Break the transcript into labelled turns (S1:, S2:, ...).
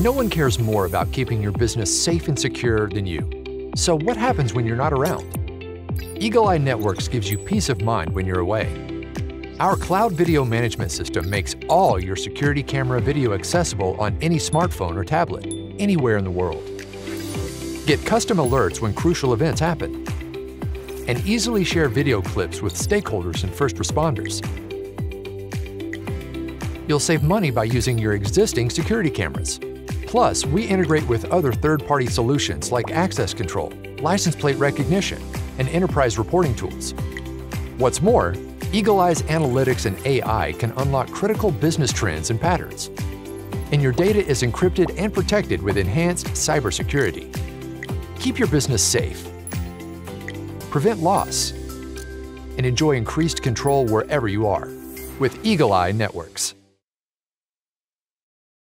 S1: No one cares more about keeping your business safe and secure than you. So what happens when you're not around? Eagle Eye Networks gives you peace of mind when you're away. Our cloud video management system makes all your security camera video accessible on any smartphone or tablet, anywhere in the world. Get custom alerts when crucial events happen, and easily share video clips with stakeholders and first responders. You'll save money by using your existing security cameras. Plus, we integrate with other third-party solutions like access control, license plate recognition, and enterprise reporting tools. What's more, Eagle Eye's analytics and AI can unlock critical business trends and patterns. And your data is encrypted and protected with enhanced cybersecurity. Keep your business safe, prevent loss, and enjoy increased control wherever you are with Eagle Eye Networks.